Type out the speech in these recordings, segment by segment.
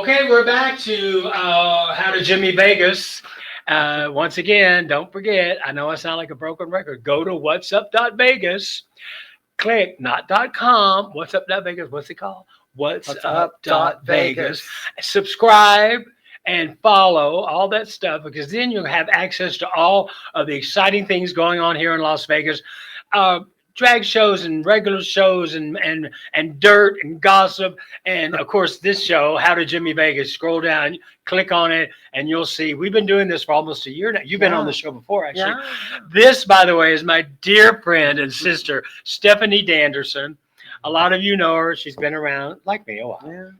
Okay, we're back to How to Jimmy Vegas. Once again, don't forget, I know I sound like a broken record. Go to What's Up.Vegas. Click, not .com. What's Up.Vegas. What's it called? What's What's Up.Vegas. Up.Vegas. Subscribe and follow all that stuff because then you'll have access to all of the exciting things going on here in Las Vegas. Uh, Drag shows and regular shows and dirt and gossip and of course this show How to Jimmy Vegas. Scroll down, click on it, and you'll see we've been doing this for almost a year now. You've been on the show before, actually. This, by the way, is my dear friend and sister Stephanie Danderson. A lot of you know her. She's been around like me a while.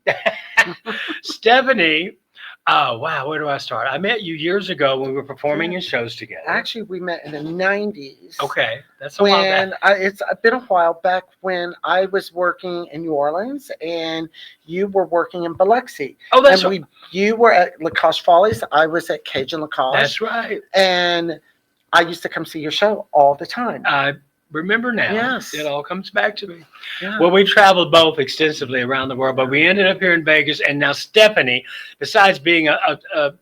Stephanie. Oh, wow. Where do I start? I met you years ago when we were performing in shows together. Actually, we met in the 90s. Okay. That's a while back. It's been a while back when I was working in New Orleans and you were working in Biloxi. Oh, that's right. You were at Lacoste Follies. I was at Cajun Lacoste. That's right. And I used to come see your show all the time. I remember now. Yes. It all comes back to me. Yeah. Well, we've traveled both extensively around the world, but we ended up here in Vegas. And now Stephanie, besides being a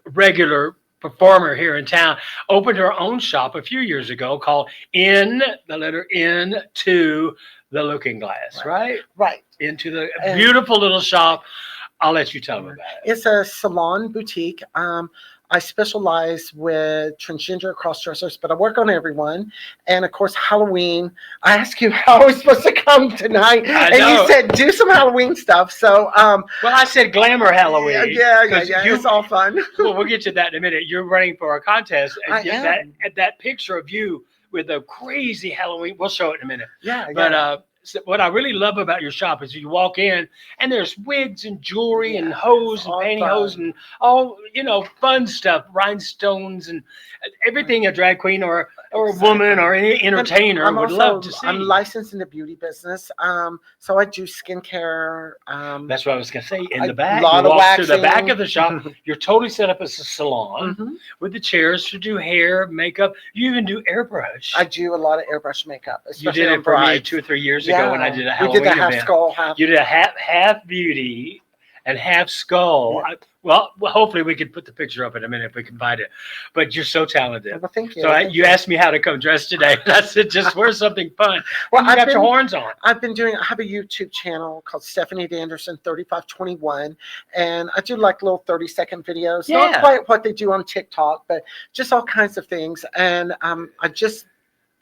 regular performer here in town, opened her own shop a few years ago called the letter N to the Looking Glass, right? Right. Into the beautiful little shop. I'll let you tell them about it. It's a salon boutique. I specialize with transgender cross-dressers, but I work on everyone. And, of course, Halloween. I asked you how I was supposed to come tonight, and you said do some Halloween stuff. So, well, I said glamour Halloween. Yeah. It's all fun. Well, we'll get to that in a minute. You're running for a contest. That picture of you with a crazy Halloween, we'll show it in a minute. Yeah. But so what I really love about your shop is you walk in and there's wigs and jewelry and hose and pantyhose and all, fun stuff, rhinestones and everything a drag queen or a woman or any entertainer would love to see. I'm licensed in the beauty business. So I do skincare. That's what I was going to say. In the back, you walk to the back of the shop. You're totally set up as a salon with the chairs to do hair, makeup. You even do airbrush. I do a lot of airbrush makeup. You did it for me 2 or 3 years ago when I did a Halloween event. You did a half skull, You did a half beauty and half skull. Yeah. Well, hopefully we can put the picture up in a minute if we can find it. But you're so talented. Well, thank you. So you asked me how to come dressed today. And I said, just wear something fun. Well, you got your horns on. I have a YouTube channel called Stephanie Danderson 3521. And I do like little 30-second videos. Yeah. Not quite what they do on TikTok, but just all kinds of things. And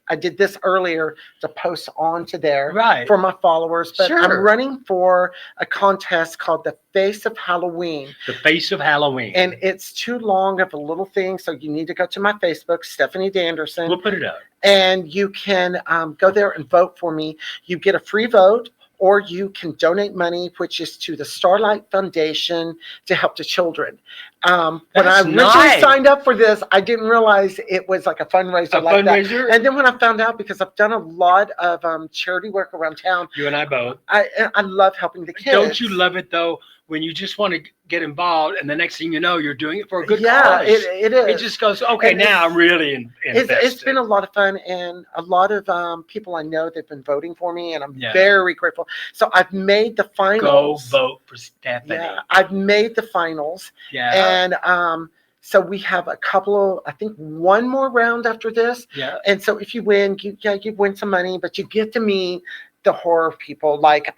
I did this earlier to post onto there for my followers, but I'm running for a contest called the Face of Halloween. The Face of Halloween. And it's too long of a little thing, so you need to go to my Facebook, Stephanie Danderson. We'll put it up. And you can go there and vote for me. You get a free vote, or you can donate money, which is to the Starlight Foundation to help the children. When I originally signed up for this, I didn't realize it was like a fundraiser that. And then when I found out, because I've done a lot of charity work around town. You and I both. I love helping the kids. Don't you love it, though, when you just want to get involved and the next thing you know, you're doing it for a good cause? Yeah, it is. It just goes, okay, now I'm really invested. It's been a lot of fun, and a lot of people I know, they've been voting for me, and I'm very grateful. So I've made the finals. Go vote for Stephanie. Yeah, I've made the finals. Yeah. And so we have a couple of, I think, one more round after this. Yeah. And so if you win, you win some money, but you get to meet the horror people like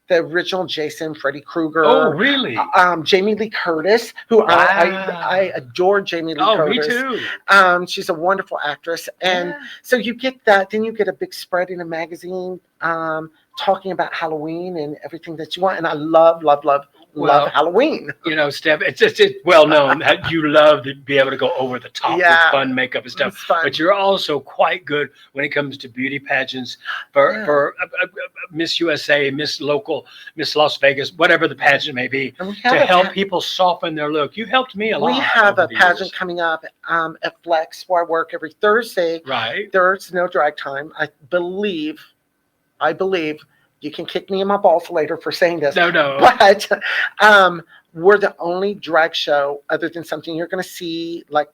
the original Jason, Freddy Krueger. Oh, really? Jamie Lee Curtis, who I adore Jamie Lee Curtis. Me too. She's a wonderful actress. And so you get that, then you get a big spread in a magazine talking about Halloween and everything that you want. And I love Halloween. Steph, it's well known that you love to be able to go over the top with fun makeup and stuff. But you're also quite good when it comes to beauty pageants for Miss USA, Miss Local, Miss Las Vegas, whatever the pageant may be, to help people soften their look. You helped me a lot. We have a pageant coming up at Flex, where I work every Thursday. Right. There's no drag time. I believe. You can kick me in my balls later for saying this. No. But we're the only drag show, other than something you're going to see, like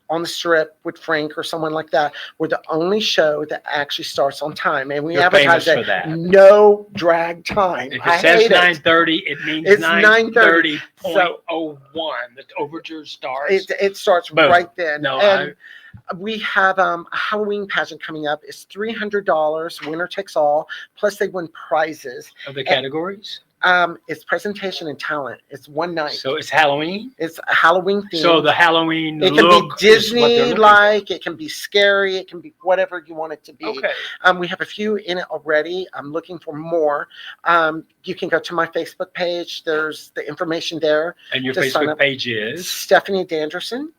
on the Strip with Frank or someone like that. We're the only show that actually starts on time, and we You're advertise famous for that. no drag time. If I it says hate it. 9:30, it means It's 9:30.01. The overture starts. It starts Boom. right then. No, and we have a Halloween pageant coming up. It's $300, winner takes all. Plus, they win prizes. Of the categories? It's presentation and talent. It's one night. So it's Halloween? It's a Halloween theme. So the Halloween it can look be is what they're looking Disney-like. It can be scary. It can be whatever you want it to be. for. Okay. We have a few in it already. I'm looking for more. You can go to my Facebook page. There's the information there. And your to sign Facebook up. page is? Stephanie Danderson.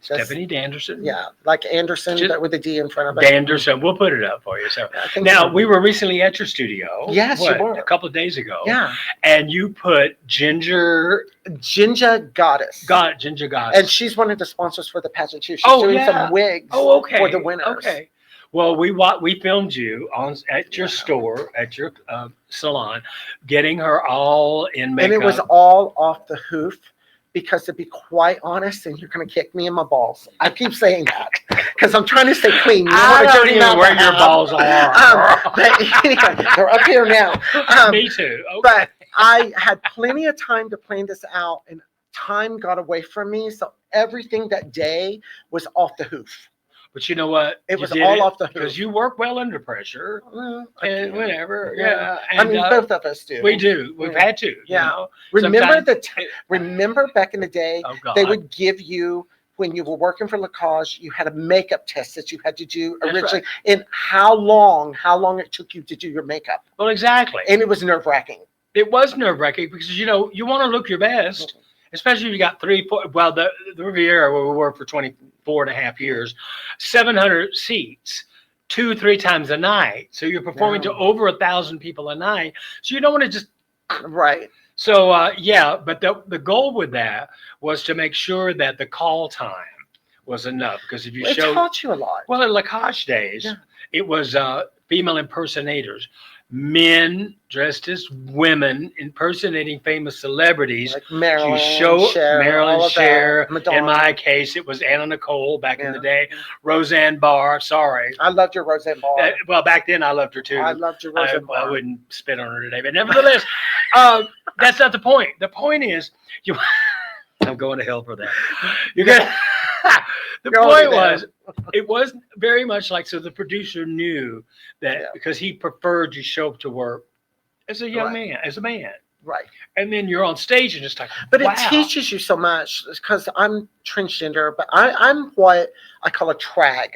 Stephanie Danderson? Yeah, like Anderson, Just- but with a D in front of it. Danderson. We'll put it up for you. So I think now so. we were recently at your studio. Yes, you were. A couple of days ago. Yeah, And you put Ginger Ginger Goddess. Ginger Goddess. And she's one of the sponsors for the pageant too. She's Oh, doing yeah. some wigs okay. for the winners. Okay. Well, we filmed you at your store, at your salon, getting her all in makeup. And it was all off the hoof. Because to be quite honest, and you're going to kick me in my balls. I keep saying that because I'm trying to stay clean. You know I what a don't dirty even mouth where I your have. balls are. But anyway, they're up here now. Me too. Okay. But I had plenty of time to plan this out, and time got away from me. So everything that day was off the hoof. But you know what? It was all off the hoof. Because you work well under pressure. Well, And whatever. Yeah. Yeah. I And, mean, both of us do. we do. We've Yeah. had to. Yeah. You know? Remember Sometimes- remember back in the day, Oh, God. they would give you, when you were working for Lacage, you had a makeup test that you had to do That's originally. And how long it took you to do your makeup. Well, exactly. And it was nerve wracking. It was nerve-wracking because, you know, you want to look your best, especially if you got 3, 4, well, the Riviera, where we worked for 24 and a half years, 700 seats, 2-3 times a night. So you're performing to over 1,000 people a night. So you don't want to just, Right. so yeah, but the goal with that was to make sure that the call time was enough. Because if you It showed, taught you a lot. well, in Lacage days, Yeah. it was female impersonators. Men dressed as women impersonating famous celebrities. Like Marilyn, You Cher, Marilyn, all of that, Cher. Madonna. In my case, it was Anna Nicole back in Yeah. the day. Roseanne Barr. Sorry. I loved your Roseanne Barr. Well, back then I loved her too. I loved your Roseanne I Barr. wouldn't spit on her today, but nevertheless, that's not the point. The point is, you. I'm going to hell for that. You're gonna. The You're point already there. was, it was very much like, so the producer knew that because he preferred you show up to work as a young man, as a man. Right. And then you're on stage and it's like, But wow. it teaches you so much because I'm transgender, but I'm what I call a trag.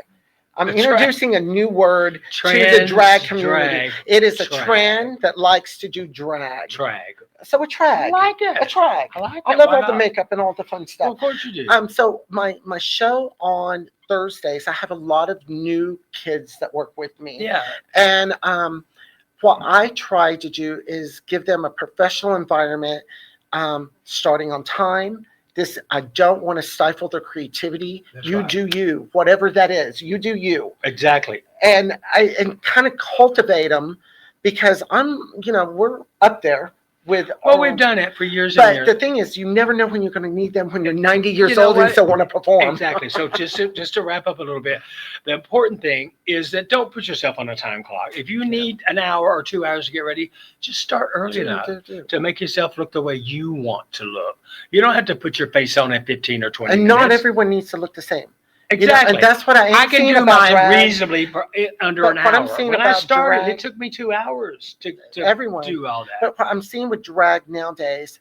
I'm A introducing a new word to the drag community. It is a trend that likes to do drag. Trag. So a trag. I like it. A trag. I like I it. love Why all the not? makeup and all the fun Well, stuff. of course you do. So my show on Thursdays, I have a lot of new kids that work with me. Yeah. And what I try to do is give them a professional environment, starting on time. I don't want to stifle their creativity. That's You right. do you, whatever that is. You do you, Exactly. and kind of cultivate them because we're up there with. Well, we've done it for years and But years. the thing is, you never know when you're going to need them when you're 90 years You know old and what? still want to perform. Exactly. So just to wrap up a little bit, the important thing is that don't put yourself on a time clock. If you need an hour or 2 hours to get ready, just start early enough to make yourself look the way you want to look. You don't have to put your face on in 15 or 20 And minutes. not everyone needs to look the same. Exactly. And that's what I I can do about mine drag. reasonably under But an what hour. I'm seeing When I about started, drag- it took me 2 hours to Everyone. do all that. But what I'm seeing with drag nowadays,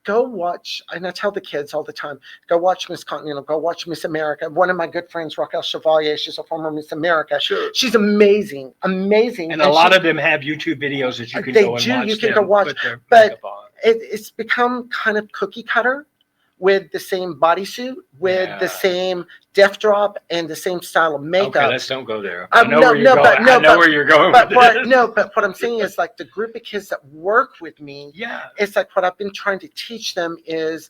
go watch, and I tell the kids all the time, go watch Miss Continental, go watch Miss America. One of my good friends, Raquel Chevalier, she's a former Miss America. Sure. She's amazing, amazing. And a lot of them have YouTube videos that you can They go and do. watch. You can them go watch, put their but makeup on. it's become kind of cookie cutter with the same bodysuit, with Yeah. the same death drop, and the same style of makeup. Okay, let's don't go there. I know no, where you're no, going. but- no, I know but- where you're going But with what, this. no, but what I'm saying is like the group of kids that work with me, Yeah. it's like what I've been trying to teach them is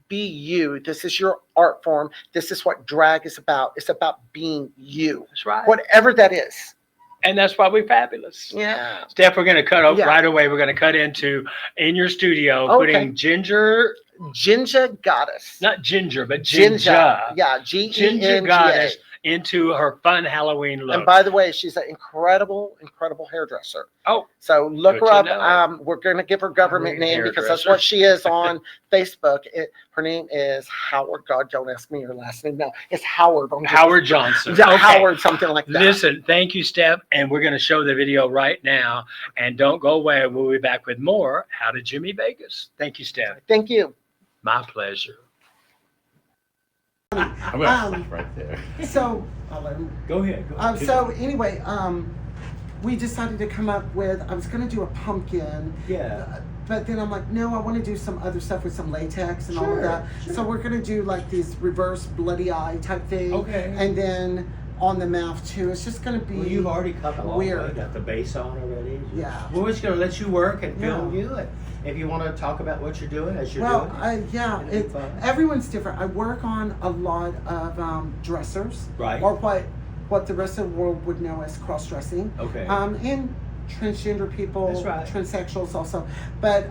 be you. This is your art form. This is what drag is about. It's about being you, That's right. whatever that is. And that's why we're fabulous. Yeah. Steph, we're going to cut Yeah. right away. We're going to cut into in your studio, Okay. putting Ginger Ginger Goddess. Not Ginger, but Ginger. Yeah, Ginger Ginger Goddess into her fun Halloween look. And by the way, she's an incredible hairdresser. Oh, so look good her to up. know. We're going to give her government name because that's hairdresser. what she is on Facebook. Her name is Howard. God, don't ask me her last name. No, it's Howard. Howard Johnson. Yeah, Okay. Howard, something like that. Listen, thank you, Steph. And we're going to show the video right now. And don't go away. We'll be back with more How to Jimmy Vegas. Thank you, Steph. Thank you. My pleasure. I'm gonna stop right there. So I'll let him. Go ahead. So anyway, we decided to come up with. I was going to do a pumpkin. Yeah. But then I'm like, no, I want to do some other stuff with some latex and all of that. Sure. So we're going to do like these reverse bloody eye type thing. Okay. And then on the mouth too. It's just going to be Well, you've already cut the long weird. way, got the base on already. Yeah. We're just going to let you work and film Yeah. you. And if you want to talk about what you're doing as you're Well, doing it. It'll be fun. everyone's different. I work on a lot of dressers. Right. Or what the rest of the world would know as cross-dressing. Okay. And transgender people, That's right. transsexuals also. But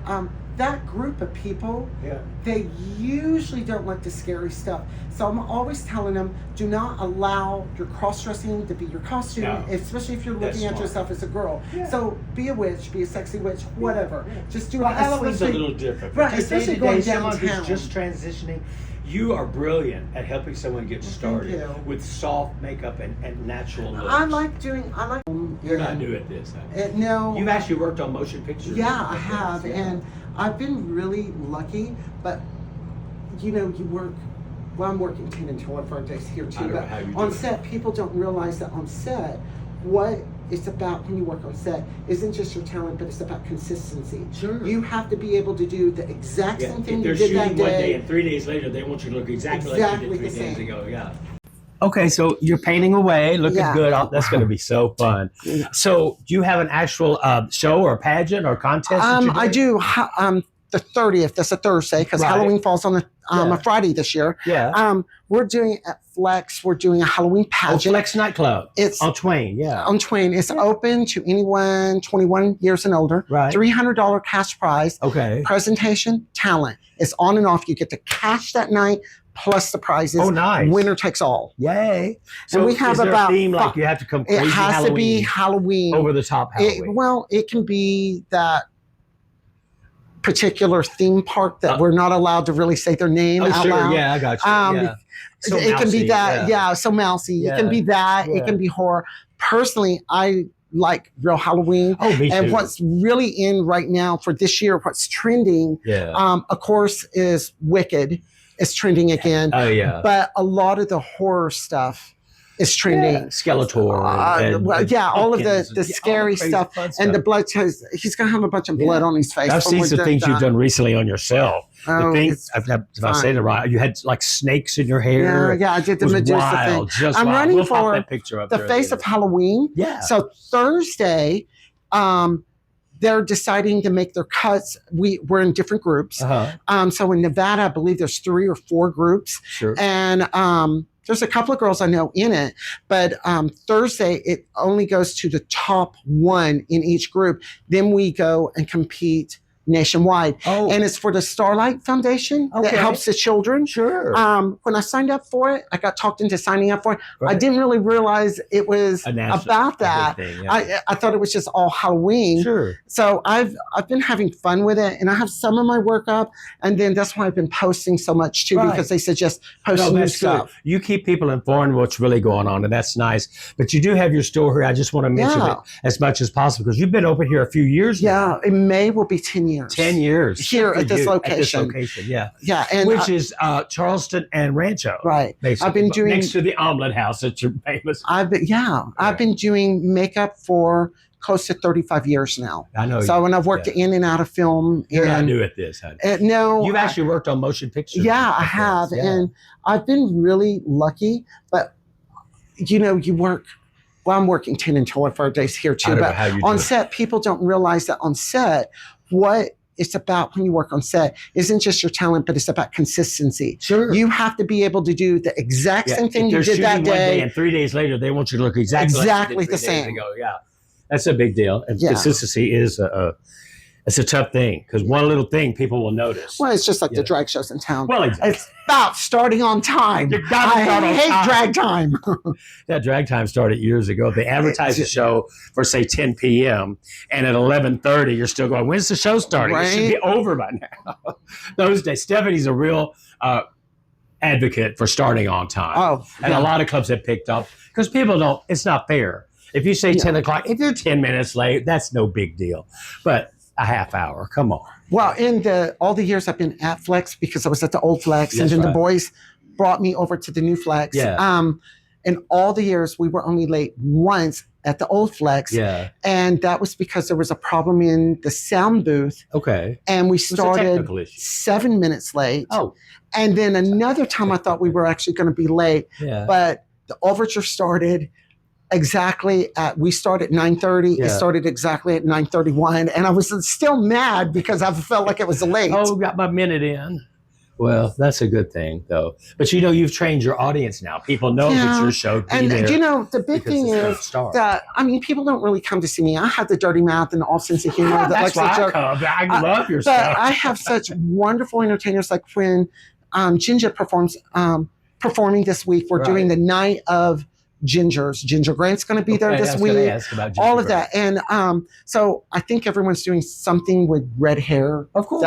that group of people, Yeah. they usually don't like the scary stuff. So I'm always telling them, do not allow your cross-dressing to be your costume, No. especially if you're That's looking at smart. yourself as a girl. Yeah. So be a witch, be a sexy witch, whatever. Yeah. Just do Well, it. Halloween's a especially- little different. Right, Because especially day-to-day, going someone downtown. who's just transitioning. You are brilliant at helping someone get started you. with soft makeup and natural looks. I like. You're not new at this, huh? No. You've actually worked on motion pictures. Yeah, I have, Yeah. and I've been really lucky. But you work. Well, I'm working 10 and 12 days here I too. don't know But how you do on it. set, people don't realize that on set, what it's about when you work on set isn't just your talent, but it's about consistency. Sure. You have to be able to do the exact Yeah, same if thing they're you did shooting that one day day. and 3 days later they want you to look exactly like Exactly you did the 3 days same. ago. Yeah. Okay, so you're painting away, looking Yeah. good. Oh, that's going to be so fun. Yeah. So, do you have an actual show or pageant or contest? that you're I doing? do. The 30th. That's a Thursday because Right. Halloween falls on Yeah. a Friday this year. Yeah. We're doing at Flex. We're doing a Halloween Oh, pageant. Flex nightclub. It's on Twain. Yeah. on Twain. It's open to anyone 21 years and older. Right. $300 cash prize. Okay. Presentation, talent. It's on and off. You get the cash that night plus the prizes. Oh, nice. Winner takes all. Yay. So, we have is there about a theme like five- you have to come It crazy has Halloween, to be Halloween. over the top Halloween? It can be that particular theme park that we're not allowed to really say their name Oh, out sure. loud. Yeah, I got you. Yeah. So it can be mousy, that, yeah, so mousy. It can Yeah. be that. Yeah. It can be horror. Personally, I like real Halloween. Oh, me too. And what's really in right now for this year, what's trending, Yeah. of course, is Wicked. It's trending again. Oh, yeah. But a lot of the horror stuff is trending. Yeah. Skeletor. and all of pumpkins the and scary crazy stuff. fun And the stuff. blood, he's going to have a bunch of blood on his face. I've from seen when some they're things you've done. done recently on yourself. Oh, the thing, it's if I say it right, you had like snakes in your hair. Yeah, I did the It was Medusa wild, thing. just I'm wild. running We'll pop for that picture up the there face later. of Halloween. Yeah. So Thursday, they're deciding to make their cuts. We're in different groups. Uh-huh. So in Nevada, I believe there's 3 or 4 groups, Sure. and there's a couple of girls I know in it. But Thursday, it only goes to the top 1 in each group. Then we go and compete nationwide. Oh. And it's for the Starlight Foundation that Okay. helps the children. Sure. When I signed up for it, I got talked into signing up for it. I Right. didn't really realize it was A national- about that. a big thing, yeah. I thought it was just all Halloween. Sure. So I've been having fun with it, and I have some of my work up, and then that's why I've been posting so much too, Right. because they suggest post No, new that's good. stuff. You keep people informed what's really going on, and that's nice. But you do have your store here. I just want to mention Yeah. it as much as possible because you've been open here a few years now. Yeah, in May will be 10 years. 10 years. Here Good at this for you. At this location. location, yeah. Yeah, and Which is Charleston and Rancho. right. Basically. I've been doing. next to the omelet house that you're famous. I've been doing makeup for close to 35 years now. I know. So, and I've worked in and out of film. You're not and new at this, honey. no, You've actually worked on motion pictures. Yeah, I like have, this, yeah. and I've been really lucky. But you work. Well, I'm working 10 and 12 days here I too. don't know But how you do on it. set, people don't realize that on set, what it's about when you work on set isn't just your talent, but it's about consistency. Sure. You have to be able to do the exact same thing if you they're did that shooting one day. and 3 days later they want you to look exactly Exactly like you did the 3 days same. ago. Yeah, that's a big deal. And Yeah. consistency is It's a tough thing because one little thing people will notice. Well, it's just like Yeah. the drag shows in town. Well, exactly. It's about starting on time. You gotta start I on hate time. drag time. That drag time started years ago. They advertised the show for say 10 p.m. and at 11:30 you're still going, when's the show starting? It should be over by now. Those days, Stephanie's a real advocate for starting on time. Oh, and yeah. a lot of clubs have picked up because people don't. It's not fair. If you say 10 o'clock, if you're 10 minutes late, that's no big deal. But a half hour, come on. Well, in all the years I've been at Flex, because I was at the old Flex, and That's then the right. boys brought me over to the new Flex. Yeah. In all the years, we were only late once at the old Flex. Yeah. And that was because there was a problem in the sound booth. Okay. And we It's a started technical issue. 7 minutes late. Oh. And then another time I thought we were actually going to be late, Yeah. but the overture started exactly we started at 9:30. Yeah. It started exactly at 9:31. And I was still mad because I felt like it was late. Oh, got my minute in. Well, that's a good thing, though. But you've trained your audience now. People know that your show. And the big thing is start. that people don't really come to see me. I have the dirty mouth and the off sense of humor. Yeah, that that's likes to why joke. I love your But stuff. I have such wonderful entertainers. Like when Ginger performs, performing this week, we're doing the night of Gingers. Ginger Grant's going to be there this week. Ask about Ginger All of Grant. that, and so I think everyone's doing something with red hair. Of course.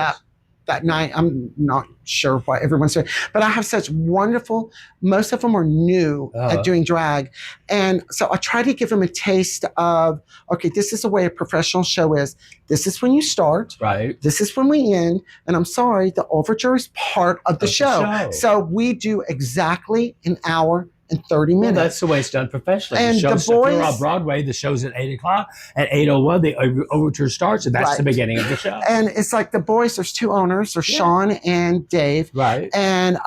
That night, I'm not sure what everyone's doing, but I have such wonderful. Most of them are new at doing drag, and so I try to give them a taste of, okay, this is the way a professional show is. This is when you start. Right. This is when we end. And I'm sorry, the overture is part of the show. So we do exactly an hour and 30 minutes. Well, that's the way it's done professionally. And the the show, if you're boys- on Broadway, the show's at 8 o'clock. At 8:01, the overture starts, and that's the beginning of the show. And it's like the boys, there's two owners. There's Sean and Dave. Right. And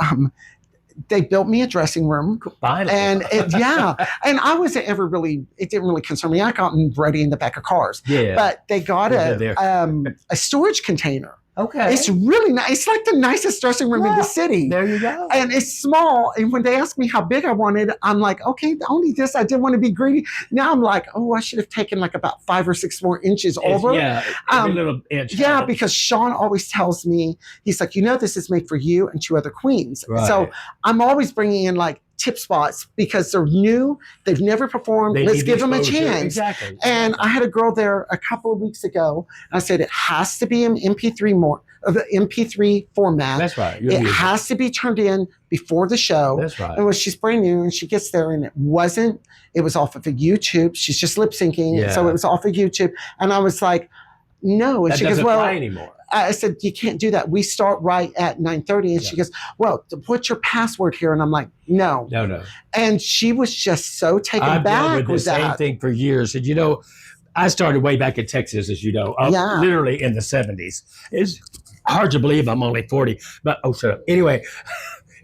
they built me a dressing room. Finally. And and I wasn't ever really, it didn't really concern me. I got ready in the back of cars. Yeah. But they got a storage container. Okay. It's really nice. It's like the nicest dressing room in the city. There you go. And it's small. And when they asked me how big I wanted, I'm like, okay, only this. I didn't want to be greedy. Now I'm like, oh, I should have taken like about 5 or 6 more inches over. Yeah, every little inch. Yeah, because Sean always tells me, he's like, this is made for you and 2 other queens. Right. So I'm always bringing in like tip spots because they're new. They've never performed. They Let's need give them a exposure. chance. Exactly. And I had a girl there a couple of weeks ago. And I said, it has to be an MP3 format. That's right. It has to be turned in before the show. That's right. And when she's brand new and she gets there and it was off of a YouTube. She's just lip syncing. Yeah. So it was off of YouTube. And I was like, no. And That she goes, doesn't well, fly anymore. I said, you can't do that. We start right at 9:30. And she goes, well, what's your password here? And I'm like, no. No. And she was just so taken I've back dealt with the with same that. thing for years. And I started way back in Texas, as you know, literally in the 70s. It's hard to believe I'm only 40, but shut up. Anyway,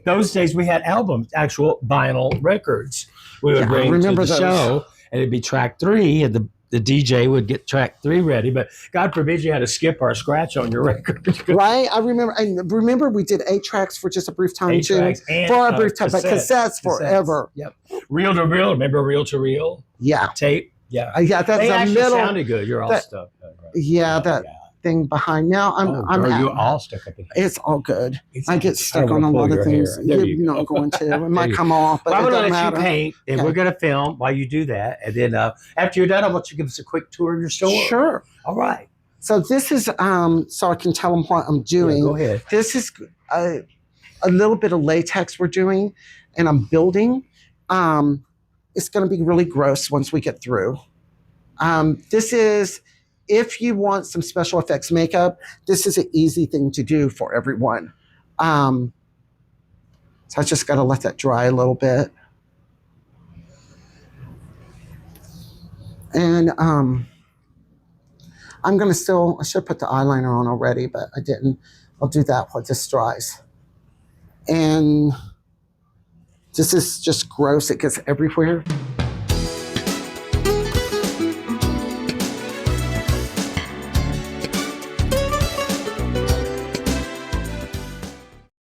those days we had albums, actual vinyl records. We would bring to the show, and it'd be track 3, and the DJ would get track 3 ready. But God forbid you had to skip or scratch on your record. Right? I remember we did 8 tracks for just a brief time 8 too. tracks and, For a brief time, but cassettes forever. Yep. Reel to reel. Remember reel to reel? Yeah. Tape. Yeah. Yeah, that's They the actually middle. sounded good. You're all stuck. Right? Yeah, that thing behind. Now you're all stuck up in here. It's all good. It's I get stuck on a lot of things. You're not going to. It might come off, but I'm it going to doesn't let matter. you paint, and we're going to film while you do that. And then after you're done, I want you to give us a quick tour of your store. Sure. All right. So this is so I can tell them what I'm doing. Yeah, go ahead. This is a little bit of latex we're doing, and I'm building. It's going to be really gross once we get through. This is, if you want some special effects makeup, this is an easy thing to do for everyone. So I just got to let that dry a little bit. And I'm going to I should put the eyeliner on already, but I didn't. I'll do that while this dries. And this is just gross. It gets everywhere.